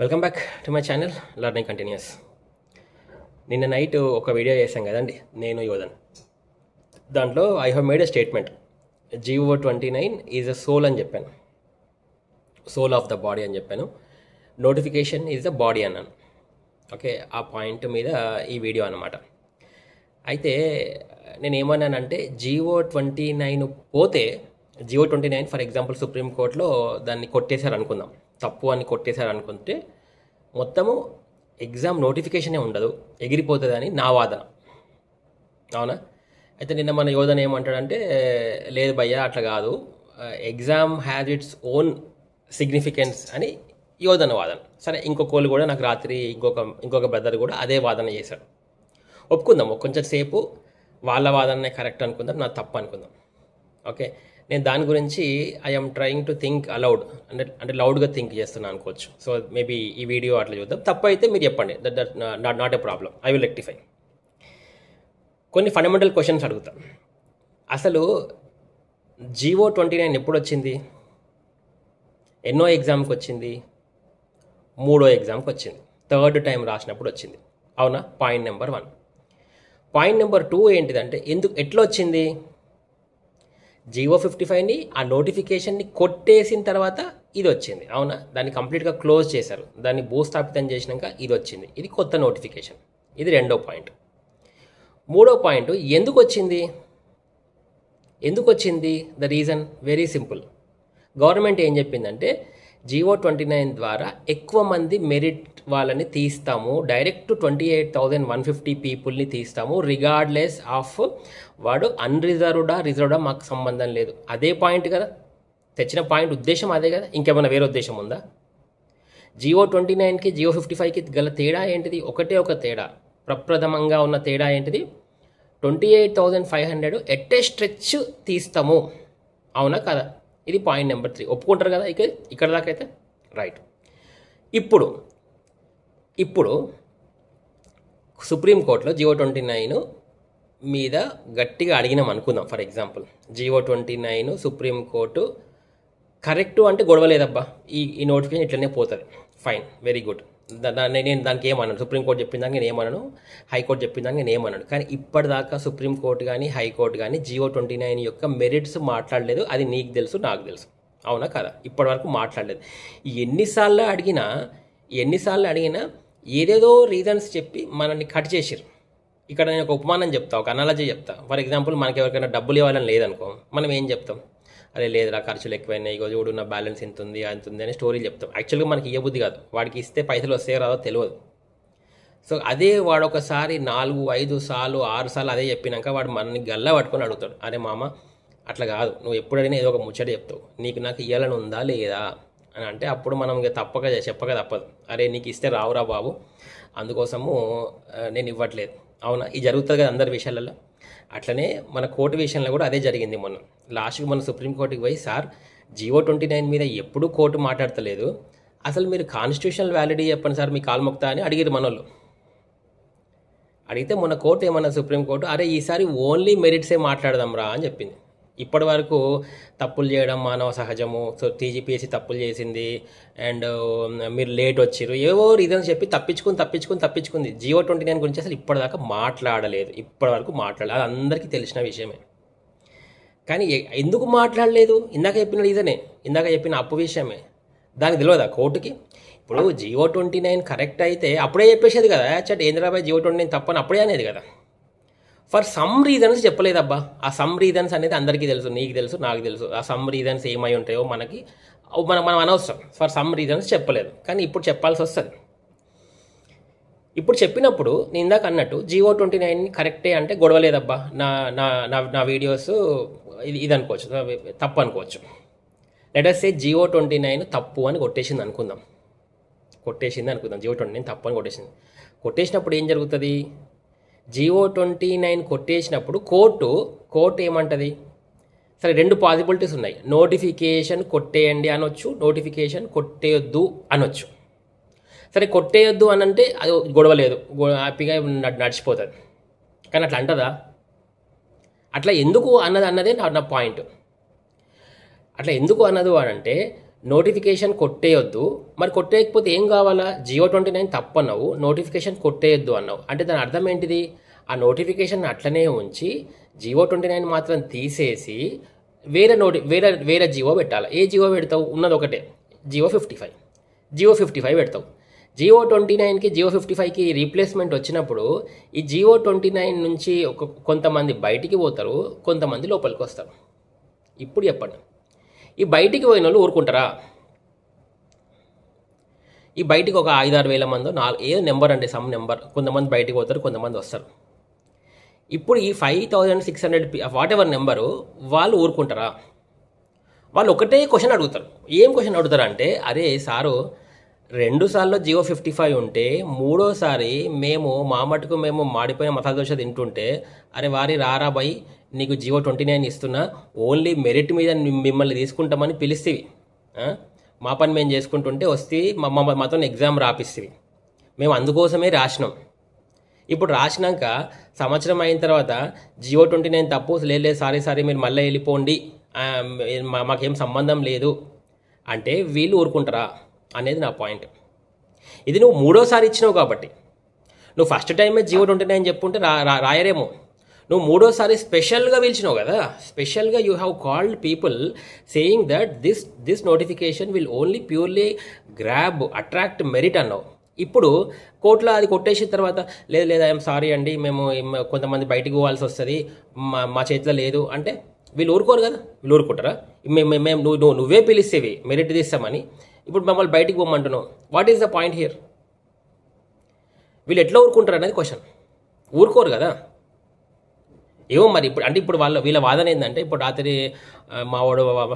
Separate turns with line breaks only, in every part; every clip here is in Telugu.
Welcome back to my channel learning continues. నిన్న నైట్ ఒక వీడియో చేశాం కదండి, నేను యోధన్. దాంట్లో I have made a statement, GO29 is a soul అని చెప్పాను, సోల్ ఆఫ్ ద బాడీ అని చెప్పాను. నోటిఫికేషన్ ఈజ్ ద బాడీ అన్నాను. ఓకే, ఆ పాయింట్ మీద ఈ వీడియో అన్నమాట. అయితే నేను ఏమన్నానంటే GO29 పోతే, GO29 ఫర్ ఎగ్జాంపుల్ సుప్రీంకోర్టులో దాన్ని కొట్టేశారు అనుకుందాం, తప్పు అని కొట్టేశారు అనుకుంటే మొత్తము ఎగ్జామ్ నోటిఫికేషనే ఉండదు, ఎగిరిపోతుంది అని నా వాదన. అవునా? అయితే నిన్న మన యోధన ఏమంటాడంటే, లేదు భయ్యా అట్లా కాదు, exam has its own significance అని యోధన వాదన. సరే, ఇంకొకళ్ళు కూడా నాకు రాత్రి ఇంకొక బ్రదర్ కూడా అదే వాదన చేశాడు. ఒప్పుకుందాం, కొంచెం సేపు వాళ్ళ వాదననే కరెక్ట్ అనుకుందాం, నా తప్పు అనుకుందాం. ఓకే, నేను దాని గురించి I'm trying to think allowed, అంటే లౌడ్గా థింక్ చేస్తున్నాను అనుకోవచ్చు. సో మేబీ ఈ వీడియో అట్లా చూద్దాం. తప్పు అయితే మీరు చెప్పండి, that not a problem, I will rectify. కొన్ని ఫండమెంటల్ క్వశ్చన్స్ అడుగుతాం. అసలు GO29 ఎప్పుడు వచ్చింది? ఎన్నో ఎగ్జామ్కి వచ్చింది? 3వ ఎగ్జామ్కి వచ్చింది, థర్డ్ టైం రాసినప్పుడు వచ్చింది. అవునా? Point number 1. పాయింట్ నెంబర్ 2 ఏంటిదంటే, ఎట్లా వచ్చింది? GO55ని ఆ నోటిఫికేషన్ని కొట్టేసిన తర్వాత ఇది వచ్చింది. అవునా? దాన్ని కంప్లీట్గా క్లోజ్ చేశారు, దాన్ని భూస్థాపితం చేసినాక ఇది వచ్చింది. ఇది కొత్త నోటిఫికేషన్. ఇది 2వ పాయింట్. 3వ పాయింట్, ఎందుకు వచ్చింది? The reason very simple. Government ఏం చెప్పిందంటే, GO29 ద్వారా ఎక్కువ మంది మెరిట్ వాళ్ళని తీస్తాము, డైరెక్ట్ 28,150 పీపుల్ని తీస్తాము, రిగార్డ్లెస్ ఆఫ్ వాడు అన్రిజర్వ్డా రిజర్వ్డా మాకు సంబంధం లేదు. అదే పాయింట్ కదా, తెచ్చిన పాయింట్ ఉద్దేశం అదే కదా, ఇంకేమైనా వేరే ఉద్దేశం ఉందా? GO29కి GO55కి గల తేడా ఏంటిది? ఒకటే ఒక తేడా, ప్రప్రథమంగా ఉన్న తేడా ఏంటిది? 28,500 ఎట్ ఏ స్ట్రెచ్ తీస్తాము. అవునా కదా? ఇది పాయింట్ నెంబర్ 3. ఒప్పుకుంటారు కదా ఇక్కడ దాకా అయితే? రైట్. ఇప్పుడు సుప్రీంకోర్టులో GO29 మీద గట్టిగా అడిగినాం అనుకుందాం. For example GO29 supreme court correct అంటే గొడవలేదబ్బా, ఈ నోటిఫికేషన్ ఇట్లనే పోతుంది, ఫైన్, వెరీ గుడ్. నేను దానికి ఏమన్నాను? సుప్రీంకోర్టు చెప్పిన దానికి నేను ఏమన్నాను, హైకోర్టు చెప్పిన దానికి నేను ఏమన్నాను. కానీ ఇప్పటిదాకా సుప్రీంకోర్టు కానీ హైకోర్టు కానీ GO29 యొక్క మెరిట్స్ మాట్లాడలేదు. అది నీకు తెలుసు, నాకు తెలుసు. అవునా కదా? ఇప్పటి వరకు మాట్లాడలేదు. ఎన్నిసార్లు అడిగినా ఏదేదో రీజన్స్ చెప్పి మనల్ని కట్ చేసిరు. ఇక్కడ నేను ఒక ఉపమానం చెప్తా, ఒక అనాలజీ చెప్తా. ఫర్ ఎగ్జాంపుల్, మనకి ఎవరికైనా డబ్బులు ఇవ్వాలని లేదనుకో, మనం ఏం చెప్తాం? అరే లేదురా, ఖర్చులు ఎక్కువైనాయి, ఇగో చూడు నా బ్యాలెన్స్ ఎంత ఉంది అంత ఉంది అని స్టోరీలు చెప్తాం. యాక్చువల్గా మనకి ఇవ్వబుద్ధి కాదు, వాడికి ఇస్తే పైసలు వస్తాయో రాదో తెలియదు. సో అదే వాడు ఒకసారి 4, 5 సార్లు 6 సార్లు అదే చెప్పినాక వాడు మనని గల్లా పట్టుకొని అడుగుతాడు, అరే మామ అట్లా కాదు, నువ్వు ఎప్పుడైనా ఏదో ఒక ముచ్చట చెప్తావు, నాకు ఇవ్వాలని ఉందా లేదా అని అంటే, అప్పుడు మనం ఇక చెప్పక తప్పదు, అరే నీకు ఇస్తే రావురా బాబు, అందుకోసము నేను ఇవ్వట్లేదు. అవునా? ఇది జరుగుతుంది కదా అందరి విషయాలలో. అట్లనే మన కోర్టు విషయంలో కూడా అదే జరిగింది. లాస్ట్కి మన సుప్రీంకోర్టుకి పోయి, సార్ GO29 మీద ఎప్పుడూ కోర్టు మాట్లాడతలేదు, అసలు మీరు కాన్స్టిట్యూషనల్ వ్యాలిడిటీ చెప్పండి సార్, మీ కాలు మొక్తా అని అడిగారు మనోళ్ళు. అడిగితే మన కోర్టు ఏమన్నా, సుప్రీంకోర్టు, అరే ఈసారి ఓన్లీ మెరిట్సే మాట్లాడదాం రా అని చెప్పింది. ఇప్పటి వరకు తప్పులు చేయడం మానవ సహజము, సో TGPSC తప్పులు చేసింది, అండ్ మీరు లేట్ వచ్చిర్రు, ఏవో రీజన్స్ చెప్పి తప్పించుకుంది. GO29 గురించి అసలు ఇప్పటిదాకా మాట్లాడలేదు, ఇప్పటి వరకు మాట్లాడలేదు. అది అందరికీ తెలిసిన విషయమే. కానీ ఎందుకు మాట్లాడలేదు? ఇందాక చెప్పిన రీజనే, ఇందాక చెప్పిన అప్పు విషయమే. దానికి తెలియదా కోర్టుకి? ఇప్పుడు GO29 కరెక్ట్ అయితే అప్పుడే చెప్పేసేది కదా, ఏంద్రాబాయ్ GO29 తప్పని అప్పుడే అనేది కదా. ఫర్ సమ్ రీజన్స్ చెప్పలేదబ్బా. ఆ సమ్ రీజన్స్ అనేది అందరికీ తెలుసు, నీకు తెలుసు, నాకు తెలుసు. ఆ సమ్ రీజన్స్ ఏమై ఉంటాయో మనం అనవసరం. ఫర్ సమ్ రీజన్స్ చెప్పలేదు, కానీ ఇప్పుడు చెప్పాల్సి వస్తుంది. ఇప్పుడు చెప్పినప్పుడు నేను ఇందాక అన్నట్టు GO29 కరెక్టే అంటే గొడవలేదబ్బా, నా వీడియోస్ ఇది అనుకోవచ్చు, తప్పు అనుకోవచ్చు. లెట్ us say GO29 తప్పు అని కొట్టేసింది అనుకుందాం. GO29 తప్పు అని కొట్టేసినప్పుడు ఏం జరుగుతుంది? GO29 కొట్టేసినప్పుడు కోర్టు ఏమంటుంది? సరే, 2 పాసిబిలిటీస్ ఉన్నాయి. నోటిఫికేషన్ కొట్టేయండి అనొచ్చు, నోటిఫికేషన్ కొట్టేయొద్దు అనొచ్చు. సరే, కొట్టేయొద్దు అని అంటే అది గొడవలేదు, హ్యాపీగా నడిచిపోతుంది. కానీ అట్లా అంటదా? అట్లా ఎందుకు అన్నదే నా పాయింట్. అట్లా ఎందుకు అన్నదు అని అంటే, నోటిఫికేషన్ కొట్టేయొద్దు. మరి కొట్టేయకపోతే ఏం కావాలా? Geo29 తప్పన్నావు, నోటిఫికేషన్ కొట్టేయొద్దు అన్నావు. అంటే దాని అర్థం ఏంటిది? ఆ నోటిఫికేషన్ అట్లనే ఉంచి Geo29 మాత్రం తీసేసి వేరే జియో పెట్టాలి. ఏ జియో పెడతావు? ఉన్నది ఒకటే, Geo55 పెడతావు. Geo29కి Geo55కి రీప్లేస్మెంట్ వచ్చినప్పుడు ఈ Geo29 నుంచి కొంతమంది బయటికి పోతారు, కొంతమంది లోపలికి వస్తారు. ఇప్పుడు చెప్పండి, ఈ బయటికి పోయిన వాళ్ళు ఊరుకుంటారా? ఈ బయటికి ఒక 5-6 వేల మంది ఏ నెంబర్ అండి, సమ్ నెంబర్, కొంతమంది బయటికి పోతారు, కొంతమంది వస్తారు. ఇప్పుడు ఈ 5600 వాట్ ఎవర్ నెంబరు వాళ్ళు ఊరుకుంటారా? వాళ్ళు ఒకటే క్వశ్చన్ అడుగుతారు. ఏం క్వశ్చన్ అడుగుతారు అంటే, అరే సారు 2 సార్లు Geo55 ఉంటే మూడోసారి మా మటుకు మేము మాడిపోయిన మసాలా దోశ తింటుంటే, అరే వారి రారా బై నీకు Geo29 ఇస్తున్నా, ఓన్లీ మెరిట్ మీద మిమ్మల్ని తీసుకుంటామని పిలిస్తేవి, మా పని మేము చేసుకుంటుంటే వస్తే మాతో ఎగ్జామ్ రాపిస్తేవి, మేము అందుకోసమే రాసినాం. ఇప్పుడు రాసినాక సంవత్సరం అయిన తర్వాత Geo29 తప్పు, లేదు సారీ మీరు మళ్ళీ వెళ్ళిపోండి, మాకేం సంబంధం లేదు అంటే వీళ్ళు ఊరుకుంటారా అనేది నా పాయింట్. ఇది నువ్వు మూడోసారి ఇచ్చినావు కాబట్టి. నువ్వు ఫస్ట్ టైమే Geo29 చెప్పుంటే రాయరేమో. నువ్వు మూడోసారి స్పెషల్గా పిలిచినావు కదా, స్పెషల్గా you have called people saying that this notification will only purely attract merit అన్నావు. ఇప్పుడు కోర్టులో అది కొట్టేసిన తర్వాత లేదు ఐఎమ్ సారీ అండి, మేము కొంతమంది బయటికి పోవాల్సి వస్తుంది, మా చేతిలో లేదు అంటే వీళ్ళు ఊరుకోరు కదా. వీళ్ళు ఊరుకుంటారా? మేము నువ్వే పిలిస్తేవి మెరిట్ తీస్తామని, ఇప్పుడు మమ్మల్ని బయటికి పోమంటున్నావు. What is the point here? వీళ్ళు ఎట్లా ఊరుకుంటారు అనేది క్వశ్చన్. ఊరుకోరు కదా. ఏమో మరి ఇప్పుడు వీళ్ళ వాదన ఏంటంటే, ఇప్పుడు రాత్రి మా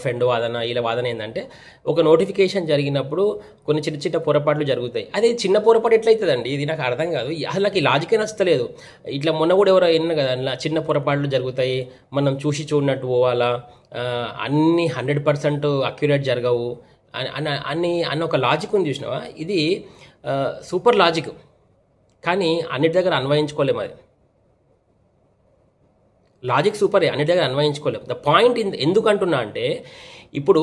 ఫ్రెండ్ వాదన, వీళ్ళ వాదన ఏంటంటే, ఒక నోటిఫికేషన్ జరిగినప్పుడు కొన్ని చిన్న పొరపాట్లు జరుగుతాయి. అదే చిన్న పొరపాటు ఎట్లయితుందండి? ఇది నాకు అర్థం కాదు. అసలు నాకు ఈ లాజికే నచ్చలేదు. ఇట్లా మొన్న కూడా ఎవరో విన్నా కదా, అలా చిన్న పొరపాట్లు జరుగుతాయి, మనం చూడనట్టు పోవాలా, అన్నీ 100% అక్యురేట్ జరగవు అన్న ఒక లాజిక్ ఉంది చూసినావా? ఇది సూపర్ లాజిక్, కానీ అన్నిటి దగ్గర అన్వయించుకోలేము. అది లాజిక్ సూపరే, అన్నిటి దగ్గర అన్వయించుకోలేము. ద పాయింట్ ఎందుకు అంటున్నా అంటే, ఇప్పుడు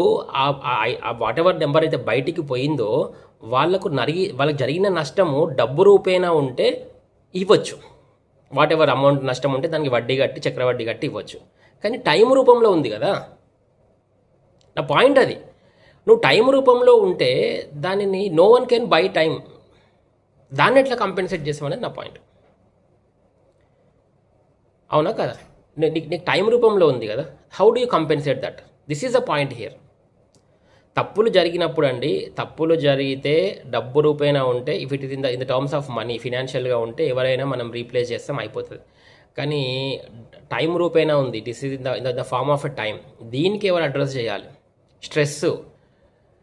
వాట్ ఎవర్ నెంబర్ అయితే బయటికి పోయిందో వాళ్ళకు జరిగిన నష్టము డబ్బు రూపేణా ఉంటే ఇవ్వచ్చు. వాట్ ఎవర్ అమౌంట్ నష్టం ఉంటే దానికి వడ్డీ కట్టి, చక్రవడ్డీ కట్టి ఇవ్వచ్చు. కానీ టైం రూపంలో ఉంది కదా. నా పాయింట్ అది. నువ్వు టైం రూపంలో ఉంటే దానిని no one can buy time, దాన్ని ఎట్లా కంపెన్సేట్ చేసామనేది నా పాయింట్. అవునా కదా? నీకు టైం రూపంలో ఉంది కదా, how do you compensate that? This is the point here. తప్పులు జరిగినప్పుడు అండి, తప్పులు జరిగితే డబ్బు రూపేణా ఉంటే, if it is in the terms of money, ఫినాన్షియల్గా ఉంటే ఎవరైనా మనం రీప్లేస్ చేస్తాం, అయిపోతుంది. కానీ టైం రూపేణా ఉంది, it is in the form of a time. దీనికి ఎవరు అడ్రస్ చేయాలి? స్ట్రెస్,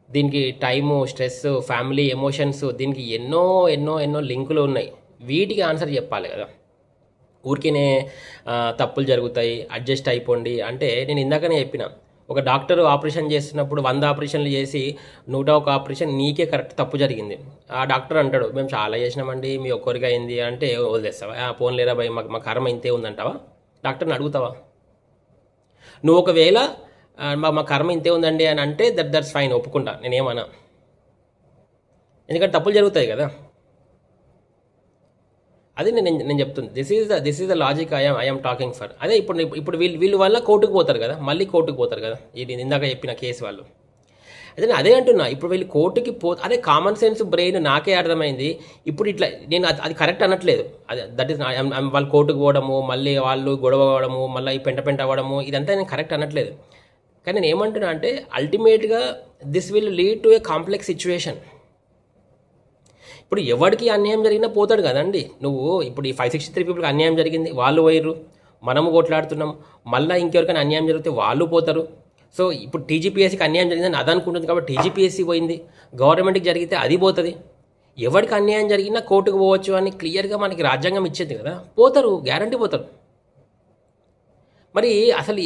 దీనికి టైము, స్ట్రెస్, ఫ్యామిలీ, ఎమోషన్స్, దీనికి ఎన్నో ఎన్నో ఎన్నో లింకులు ఉన్నాయి. వీటికి ఆన్సర్ చెప్పాలి కదా. ఊరికేనే తప్పులు జరుగుతాయి, అడ్జస్ట్ అయిపోండి అంటే, నేను ఇందాకనే చెప్పిన, ఒక డాక్టర్ ఆపరేషన్ చేస్తున్నప్పుడు 100 ఆపరేషన్లు చేసి 101 ఆపరేషన్ నీకే కరెక్ట్ తప్పు జరిగింది. ఆ డాక్టర్ అంటాడు, మేము చాలా చేసినామండి, మీ ఒక్కరికి అయింది అంటే వదిలేస్తావా? పోన్ లేదా భయ్, మా కర్మ ఇంతే ఉందంటావా? డాక్టర్ని అడుగుతావా? నువ్వు ఒకవేళ మా కర్మ ఇంతే ఉందండి అని అంటే దట్స్ ఫైన్, ఒప్పుకుంటా, నేనేమన్నా. ఎందుకంటే తప్పులు జరుగుతాయి కదా. అది నేను చెప్తుంది. This is the logic I'm talking for. అదే ఇప్పుడు వీళ్ళు వల్ల కోర్టుకు పోతారు కదా, మళ్ళీ కోర్టుకు పోతారు కదా. ఇది ఇందాక చెప్పిన కేసు వాళ్ళు. అదే అంటున్నా, ఇప్పుడు వీళ్ళు కోర్టుకి అదే కామన్ సెన్స్ బ్రెయిన్ నాకే అర్థమైంది. ఇప్పుడు ఇట్లా నేను అది కరెక్ట్ అనట్లేదు. అదే దట్ ఈస్ వాళ్ళు కోర్టుకు పోవడము, మళ్ళీ వాళ్ళు గొడవ అవ్వడము, మళ్ళీ ఈ పెంట అవ్వడము, ఇదంతా నేను కరెక్ట్ అనట్లేదు. కానీ నేను ఏమంటున్నా అంటే, అల్టిమేట్గా this will lead to A complex situation. ఇప్పుడు ఎవరికి అన్యాయం జరిగినా పోతాడు కదండి. నువ్వు ఇప్పుడు ఈ 563 పీపుల్కి అన్యాయం జరిగింది, వాళ్ళు పోయిర్రు, మనము కొట్లాడుతున్నాం, మళ్ళీ ఇంకెవరికైనా అన్యాయం జరిగితే వాళ్ళు పోతారు. సో ఇప్పుడు టీజీపీఎస్సీకి అన్యాయం జరిగిందని అది అనుకుంటుంది కాబట్టి టీజీపీఎస్సీ పోయింది, గవర్నమెంట్కి జరిగితే అది పోతుంది. ఎవరికి అన్యాయం జరిగినా కోర్టుకు పోవచ్చు అని క్లియర్గా మనకి రాజ్యాంగం ఇచ్చేది కదా, పోతారు, గ్యారంటీ పోతారు. మరి అసలు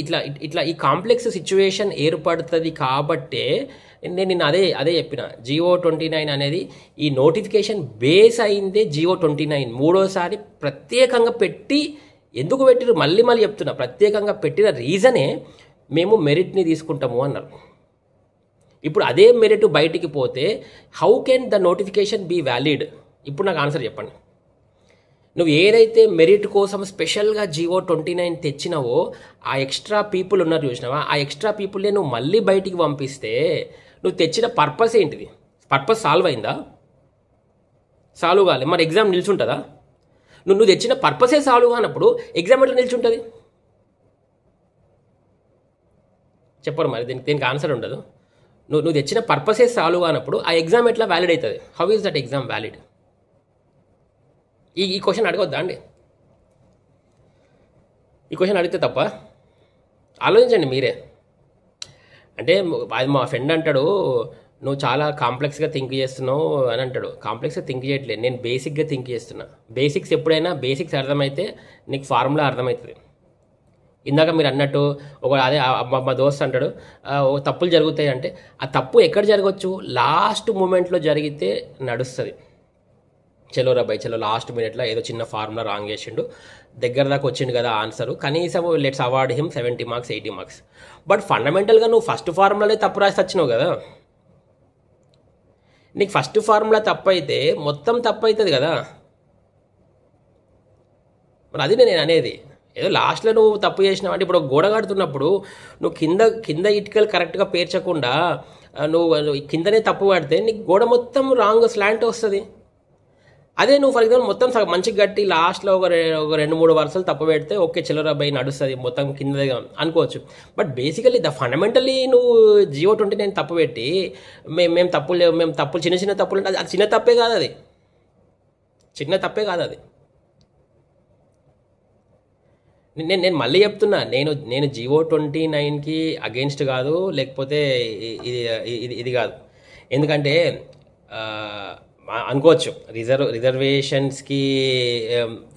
ఇట్లా ఈ కాంప్లెక్స్ సిచ్యువేషన్ ఏర్పడుతుంది కాబట్టే నేను అదే చెప్పిన. Geo29 అనేది ఈ నోటిఫికేషన్ బేస్ అయిందే Geo29. మూడోసారి ప్రత్యేకంగా పెట్టి ఎందుకు పెట్టిరు మళ్ళీ చెప్తున్నా, ప్రత్యేకంగా పెట్టిన రీజనే మేము మెరిట్ని తీసుకుంటాము అన్నారు. ఇప్పుడు అదే మెరిట్ బయటికి పోతే how can the notification be valid? ఇప్పుడు నాకు ఆన్సర్ చెప్పండి. నువ్వు ఏదైతే మెరిట్ కోసం స్పెషల్గా GO-29 తెచ్చినావో ఆ ఎక్స్ట్రా పీపుల్ ఉన్నారు చూసినావా, ఆ ఎక్స్ట్రా పీపుల్నే నువ్వు మళ్ళీ బయటికి పంపిస్తే నువ్వు తెచ్చిన పర్పస్ ఏంటిది? పర్పస్ సాల్వ్ అయిందా? సాల్వ్ కాలే. మరి ఎగ్జామ్ నిల్చుంటుందా? నువ్వు తెచ్చిన పర్పసే సాల్వ్ కానప్పుడు ఎగ్జామ్ ఎట్లా నిల్చుంటుంది? చెప్పరు మరి దీనికి ఆన్సర్ ఉండదు. నువ్వు తెచ్చిన పర్పసే సాల్వ్ కానప్పుడు ఆ ఎగ్జామ్ ఎట్లా వ్యాలిడ్ అవుతుంది? How is that exam valid? ఈ క్వశ్చన్ అడగొద్దా అండి? ఈ క్వశ్చన్ అడిగితే తప్ప? ఆలోచించండి మీరే. అంటే అది మా ఫ్రెండ్ అంటాడు, నువ్వు చాలా కాంప్లెక్స్గా థింక్ చేస్తున్నావు అని అంటాడు. కాంప్లెక్స్గా థింక్ చేయట్లేదు, నేను బేసిక్గా థింక్ చేస్తున్నా. బేసిక్స్ ఎప్పుడైనా బేసిక్స్ అర్థమైతే నీకు ఫార్ములా అర్థమవుతుంది. ఇందాక మీరు అన్నట్టు అదే మా దోస్త్ అంటాడు తప్పులు జరుగుతాయి అంటే, ఆ తప్పు ఎక్కడ జరగవచ్చు? లాస్ట్ మూమెంట్లో జరిగితే నడుస్తుంది. చలో రా బై చలో, లాస్ట్ మినిట్లో ఏదో చిన్న ఫార్ములా రాంగ్ చేసిండు, దగ్గర దాకా వచ్చిండు కదా ఆన్సరు, కనీసం let's award him 70 marks 80 marks. But ఫండమెంటల్గా నువ్వు ఫస్ట్ ఫార్ములానే తప్పు రాసి వచ్చినావు కదా. నీకు ఫస్ట్ ఫార్ములా తప్పు అయితే మొత్తం తప్పు అవుతుంది కదా. మరి అది నేను అనేది. ఏదో లాస్ట్లో నువ్వు తప్పు చేసినావు అంటే, ఇప్పుడు గోడ కడుతున్నప్పుడు నువ్వు కింద ఇటుకలు కరెక్ట్గా పేర్చకుండా నువ్వు కిందనే తప్పు పడితే నీకు గోడ మొత్తం రాంగ్ స్లాంట్ వస్తుంది. అదే నువ్వు ఫర్ ఎగ్జాంపుల్ మొత్తం మంచిగా కట్టి లాస్ట్లో ఒక 2-3 వరుసలు తప్పు పెడితే ఓకే చలోరా బై నడుస్తుంది, మొత్తం కిందగా అనుకోవచ్చు. బట్ బేసికలీ ఫండమెంటల్లీ నువ్వు GO-29 తప్పు పెట్టి మేము తప్పులు చిన్న తప్పులు అంటే అది చిన్న తప్పే కాదు, అది చిన్న తప్పే కాదు. అది నేను మళ్ళీ చెప్తున్నా, నేను GO-29కి అగెన్స్ట్ కాదు, లేకపోతే ఇది కాదు. ఎందుకంటే అనుకోవచ్చు రిజర్వేషన్స్కి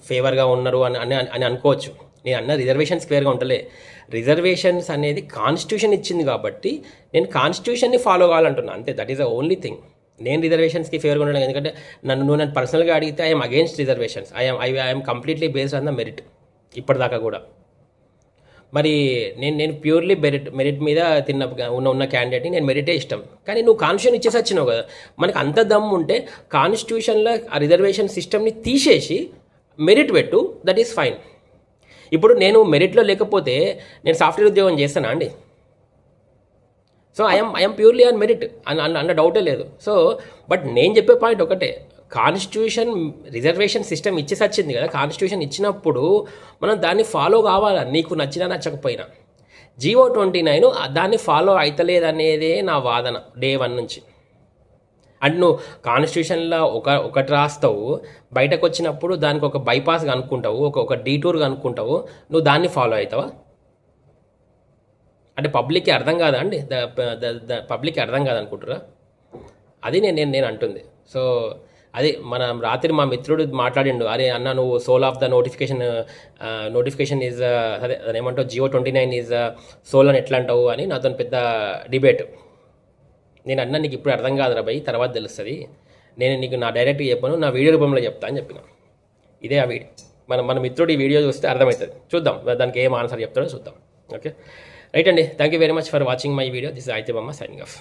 ఫేవర్గా ఉన్నారు అని అనుకోవచ్చు. నేను అన్న రిజర్వేషన్స్ ఫేవర్గా ఉంటలే. రిజర్వేషన్స్ అనేది కాన్స్టిట్యూషన్ ఇచ్చింది కాబట్టి నేను కాన్స్టిట్యూషన్ని ఫాలో కావాలంటున్నా అంతే. That is the only thing. నేను రిజర్వేషన్స్కి ఫేవర్గా ఉండడం, ఎందుకంటే నన్ను పర్సనల్గా అడిగితే I'm against reservations. I'm completely based on the merit ఇప్పటిదాకా కూడా. మరి నేను ప్యూర్లీ మెరిట్ మీద ఉన్న క్యాండిడేట్ని నేను మెరిటే ఇష్టం. కానీ నువ్వు కాన్స్టిట్యూషన్ ఇచ్చేసి వచ్చినావు కదా, మనకు అంత దమ్ము ఉంటే కాన్స్టిట్యూషన్లో ఆ రిజర్వేషన్ సిస్టమ్ని తీసేసి మెరిట్ పెట్టు, దట్ ఈస్ ఫైన్. ఇప్పుడు నేను మెరిట్లో లేకపోతే నేను సాఫ్ట్వేర్ ఉద్యోగం చేస్తానా అండి? So I'm purely on merit అన్న డౌటే లేదు. సో బట్ నేను చెప్పే పాయింట్ ఒకటే, కాన్స్టిట్యూషన్ రిజర్వేషన్ సిస్టమ్ ఇచ్చేసి వచ్చింది కదా, కాన్స్టిట్యూషన్ ఇచ్చినప్పుడు మనం దాన్ని ఫాలో కావాలి, నీకు నచ్చినా నచ్చకపోయినా. GO-29 దాన్ని ఫాలో అవుతలేదనేదే నా వాదన డే 1 నుంచి. అంటే నువ్వు కాన్స్టిట్యూషన్లో ఒకటి రాస్తావు, బయటకు వచ్చినప్పుడు దానికి ఒక బైపాస్గా అనుకుంటావు, ఒక డీటూర్గా అనుకుంటావు, నువ్వు దాన్ని ఫాలో అవుతావా? అంటే పబ్లిక్కి అర్థం కాదా అండి? పబ్లిక్కి అర్థం కాదనుకుంటారా? అది నేను అంటుంది. సో అది రాత్రి మా మిత్రుడు మాట్లాడిండు, అరే అన్న నువ్వు soul of the notification is అదే ఏమంటావు, GO-29 ఈజ్ సోల్ అని ఎట్లా అంటావు అని నాతో పెద్ద డిబేట్. నేను అన్నా నీకు ఇప్పుడు అర్థం కాదురా భయ్, తర్వాత తెలుస్తుంది, నేను నీకు నా డైరెక్ట్గా చెప్పాను, నా వీడియో రూపంలో చెప్తా అని చెప్పిన. ఇదే ఆ వీడియో. మన మిత్రుడు ఈ వీడియో చూస్తే అర్థమవుతుంది. చూద్దాం దానికి ఏం ఆన్సర్ చెప్తాడో చూద్దాం. ఓకే రైట్ అండి, thank you very much for watching my video. This is ఆయితే బొమ్మ సైనింగ్ ఆఫ్.